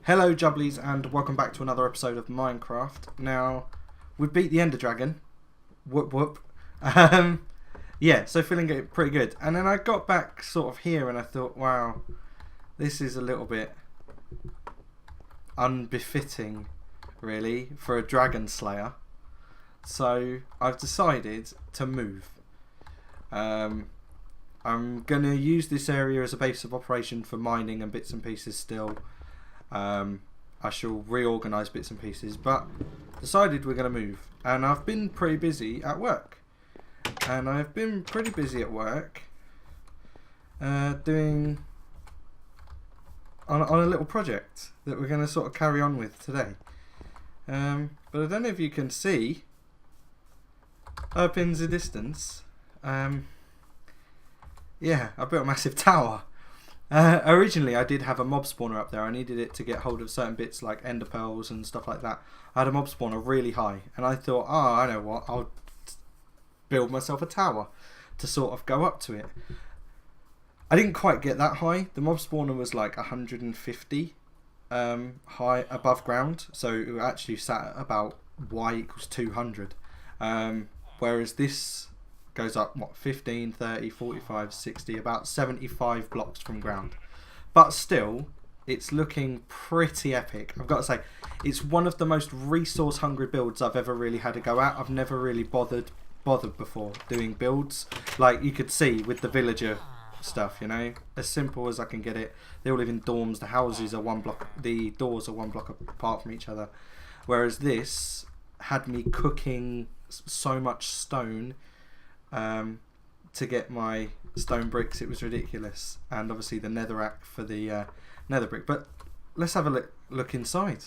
Hello Jubblies and welcome back to another episode of Minecraft. Now, we beat the Ender Dragon. Whoop whoop. Yeah, so feeling pretty good. And then I got back sort of here and I thought, wow, this is a little bit unbefitting, really, for a Dragon Slayer. So I've decided to move. I'm going to use this area as a base of operation for mining and bits and pieces still. I shall reorganise bits and pieces, but decided we're going to move. And I've been pretty busy at work. And I've been pretty busy at work doing on a little project that we're going to sort of carry on with today. But I don't know if you can see up in the distance. Yeah, I built a massive tower. Originally I did have a mob spawner up there. I needed it to get hold of certain bits like ender pearls and stuff like that. I had a mob spawner really high and I thought, oh, I know what, I'll build myself a tower to sort of go up to it. I didn't quite get that high. The mob spawner was like 150 high above ground, so it actually sat at about y equals 200, whereas this goes up, what, 15, 30, 45, 60, about 75 blocks from ground. But still, it's looking pretty epic. I've got to say, it's one of the most resource hungry builds I've ever really had to go at. I've never really bothered before doing builds. Like you could see with the villager stuff, you know, as simple as I can get it. They all live in dorms, the houses are one block, the doors are one block apart from each other. Whereas this had me cooking so much stone to get my stone bricks. It was ridiculous. And obviously the netherrack for the nether brick. But let's have a look inside.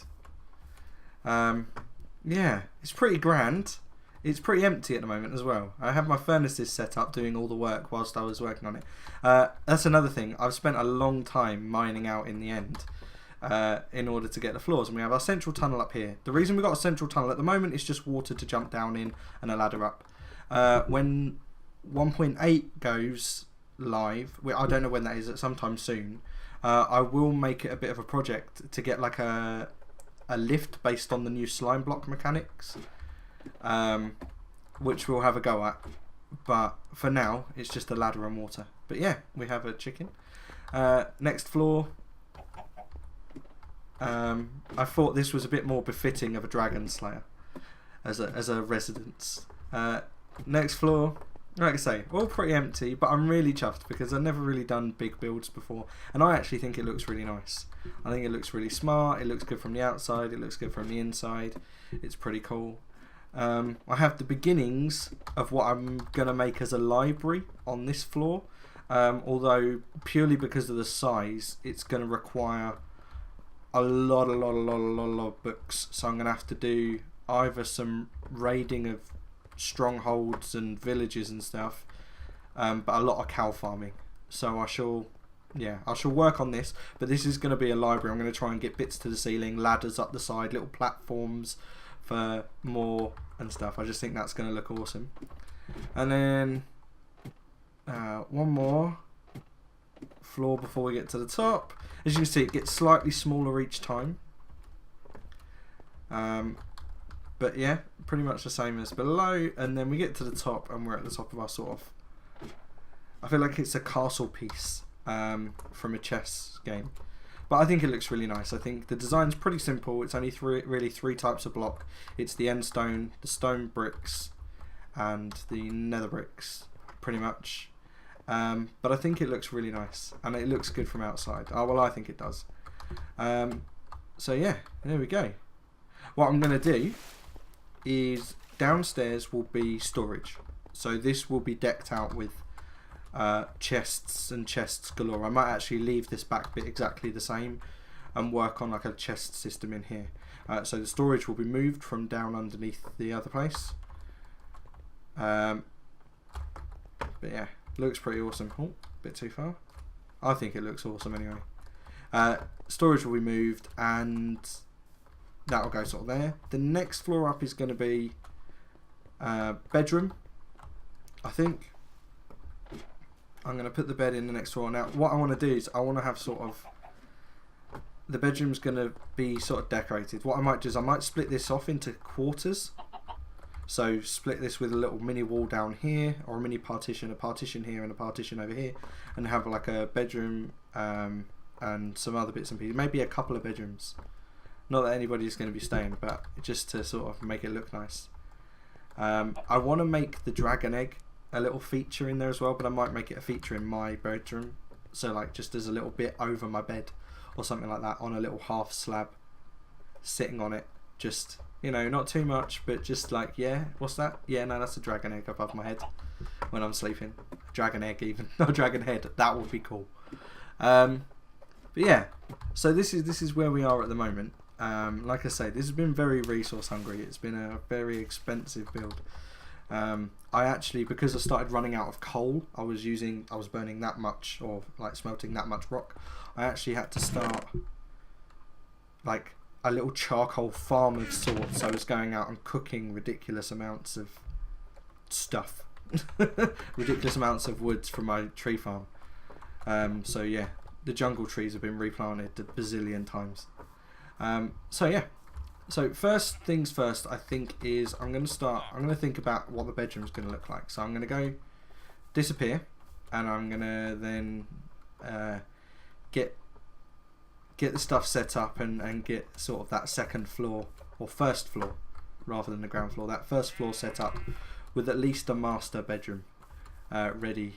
Yeah, it's pretty grand. It's pretty empty at the moment as well. I have my furnaces set up doing all the work whilst I was working on it. That's another thing. I've spent a long time mining out in the end in order to get the floors. And we have our central tunnel up here. The reason we got a central tunnel at the moment is just water to jump down in and a ladder up. When 1.8 goes live, I don't know when that is, sometime soon, I will make it a bit of a project to get like a lift based on the new slime block mechanics, which we'll have a go at. But for now, it's just a ladder and water. But yeah, we have a chicken. Next floor. I thought this was a bit more befitting of a Dragon Slayer as a residence. Next floor, like I say, all pretty empty, but I'm really chuffed because I've never really done big builds before, and I actually think it looks really nice. I think it looks really smart, it looks good from the outside, it looks good from the inside, it's pretty cool. I have the beginnings of what I'm going to make as a library on this floor, although purely because of the size, it's going to require a lot of books, so I'm going to have to do either some raiding of strongholds and villages and stuff, but a lot of cow farming. So I shall work on this, but this is going to be a library. I'm going to try and get bits to the ceiling, ladders up the side, little platforms for more and stuff. I just think that's going to look awesome. And then one more floor before we get to the top. As you can see, it gets slightly smaller each time. But yeah, pretty much the same as below, and then we get to the top and we're at the top of our sort of, I feel like it's a castle piece from a chess game, but I think it looks really nice. I think the design's pretty simple. It's only really three types of block. It's the end stone, the stone bricks, and the nether bricks, pretty much. But I think it looks really nice and it looks good from outside. Oh well, I think it does. So yeah, there we go. What I'm going to do is downstairs will be storage, so this will be decked out with chests and chests galore. I might actually leave this back bit exactly the same and work on like a chest system in here. So the storage will be moved from down underneath the other place. But yeah, looks pretty awesome. Oh, bit too far. I think it looks awesome anyway. Storage will be moved and that'll go sort of there. The next floor up is going to be bedroom, I think. I'm going to put the bed in the next floor. Now what I want to do is I want to have sort of the bedroom's going to be sort of decorated. What I might do is I might split this off into quarters. So split this with a little mini wall down here, or a mini partition, a partition here and a partition over here, and have like a bedroom and some other bits and pieces. Maybe a couple of bedrooms. Not that anybody's going to be staying, but just to sort of make it look nice. I want to make the dragon egg a little feature in there as well, but I might make it a feature in my bedroom. So like just as a little bit over my bed or something like that, on a little half slab, sitting on it. Just, you know, not too much, but just like, yeah, what's that? Yeah, no, that's a dragon egg above my head when I'm sleeping. Dragon egg even, not dragon head. That would be cool. But yeah, so this is where we are at the moment. Like I say, this has been very resource hungry. It's been a very expensive build. I actually, because I started running out of coal, I was burning that much, or like smelting that much rock. I actually had to start like a little charcoal farm of sorts. I was going out and cooking ridiculous amounts of stuff, ridiculous amounts of woods from my tree farm. So yeah, the jungle trees have been replanted a bazillion times. So yeah, so first things first, I think is I'm going to think about what the bedroom's going to look like. So I'm going to go disappear, and I'm going to then get the stuff set up and get sort of that second floor, or first floor rather than the ground floor, that first floor set up with at least a master bedroom ready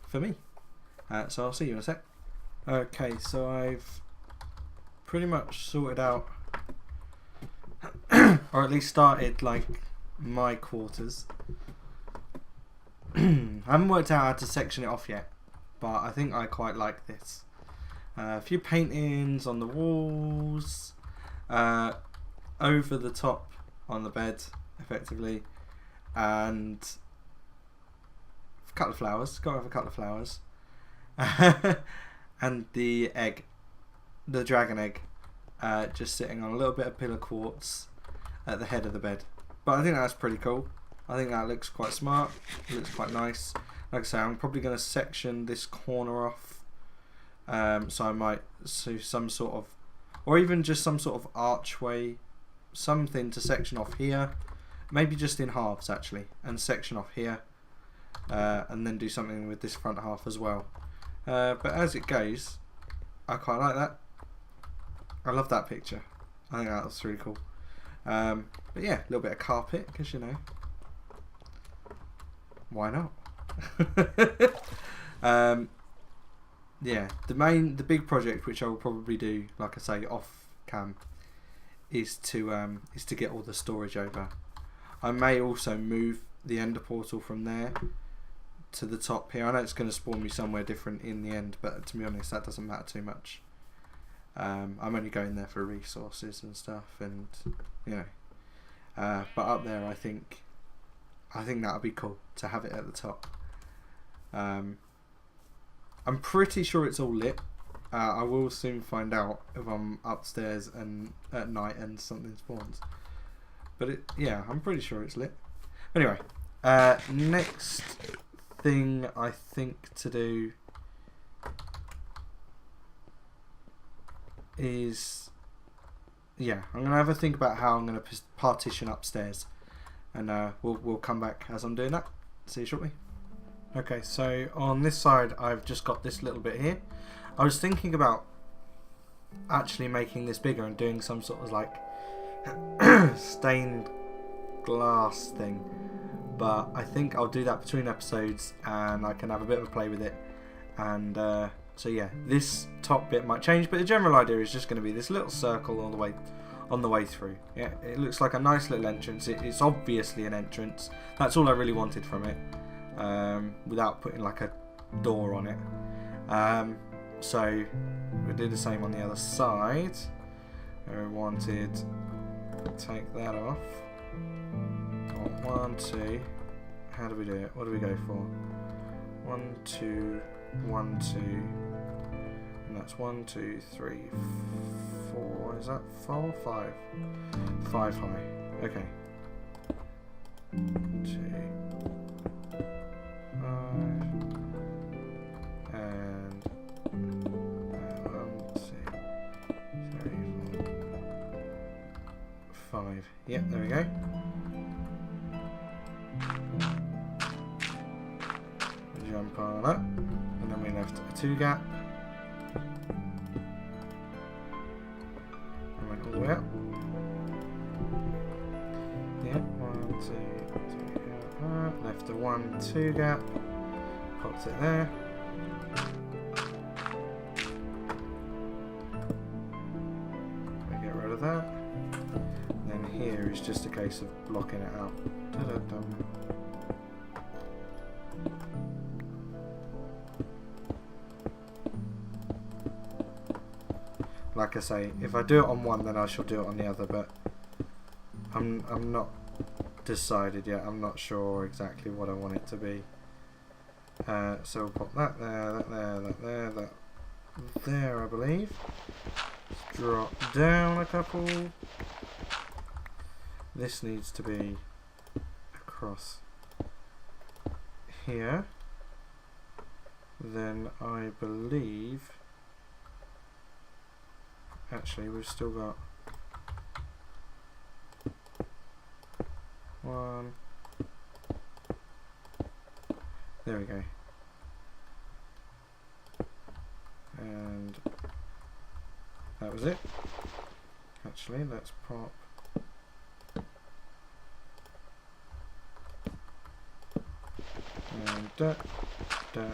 for me. So I'll see you in a sec. Okay, so I've pretty much sorted out or at least started like my quarters. I haven't worked out how to section it off yet, but I think I quite like this. A few paintings on the walls, over the top on the bed, effectively, and a couple of flowers. Got to have a couple of flowers, and the egg, the dragon egg, just sitting on a little bit of pillar quartz at the head of the bed. But I think that's pretty cool. I think that looks quite smart. It looks quite nice. Like I say, I'm probably going to section this corner off. So I might do some sort of, or even just some sort of archway, something to section off here, maybe just in halves actually, and section off here, and then do something with this front half as well. But as it goes, I quite like that. I love that picture. I think that was really cool. But yeah, a little bit of carpet, because you know, why not? Yeah, the big project, which I will probably do, like I say, off cam, is to get all the storage over. I may also move the ender portal from there to the top here. I know it's going to spawn me somewhere different in the end, but to be honest, that doesn't matter too much. I'm only going there for resources and stuff, and you know. But up there, I think that would be cool to have it at the top. I'm pretty sure it's all lit. I will soon find out if I'm upstairs and at night and something spawns. But yeah, I'm pretty sure it's lit. Anyway, next thing I think to do is, yeah, I'm gonna have a think about how I'm gonna partition upstairs, and we'll come back as I'm doing that. See you shortly. Okay, so on this side I've just got this little bit here. I was thinking about actually making this bigger and doing some sort of like stained glass thing, but I think I'll do that between episodes and I can have a bit of a play with it. And so yeah, this top bit might change, but the general idea is just going to be this little circle on the way through. Yeah, it looks like a nice little entrance. It's obviously an entrance. That's all I really wanted from it. Without putting like a door on it. So we'll do the same on the other side. I wanted to take that off. On 1, 2. How do we do it? What do we go for? 1, 2, 1, 2. And that's 1, 2, 3, 4. Is that 4? 5. 5 high. Okay. 2. And 1, 2, 5. Yep, there we go. Jump on up, and then we left a 2 gap. And went all the way up. Yep, 1, 2, 3, left a 1, 2 gap. Popped it there. Get rid of that. And then here is just a case of blocking it out. Da-da-dum. Like I say, if I do it on one, then I shall do it on the other. But I'm not decided yet. I'm not sure exactly what I want it to be. So we'll pop that there, that there, that there, that there, I believe. Drop down a couple. This needs to be across here. Then I believe, actually we've still got 1. There we go. And that was it. Actually, let's pop and da da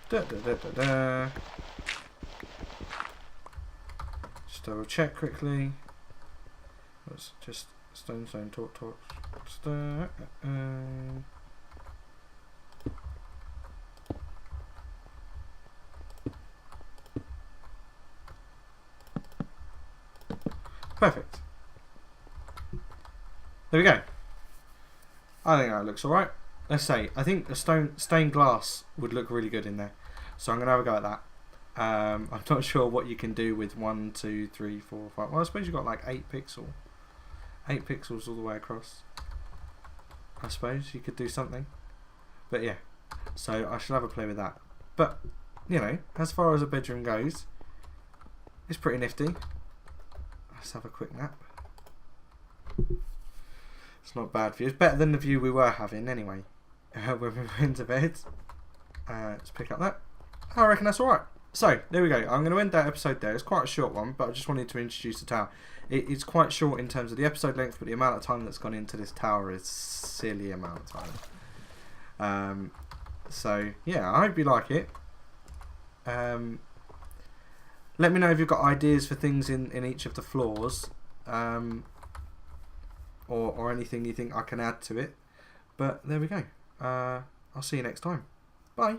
da da da da da. Just double check quickly. Let's just stone torch. Perfect. There we go. I think that looks alright. Let's say, I think a stained glass would look really good in there. So I'm going to have a go at that. I'm not sure what you can do with 1, 2, 3, 4, 5. Well, I suppose you've got like 8 pixels. 8 pixels all the way across. I suppose you could do something. But yeah. So I shall have a play with that. But, you know, as far as a bedroom goes, it's pretty nifty. Let's have a quick nap. It's not bad view. It's better than the view we were having anyway. When we went into bed. Let's pick up that. I reckon that's alright. So, there we go. I'm going to end that episode there. It's quite a short one, but I just wanted to introduce the tower. It's quite short in terms of the episode length, but the amount of time that's gone into this tower is silly amount of time. So, yeah, I hope you like it. Let me know if you've got ideas for things in each of the floors, or anything you think I can add to it. But there we go. I'll see you next time. Bye.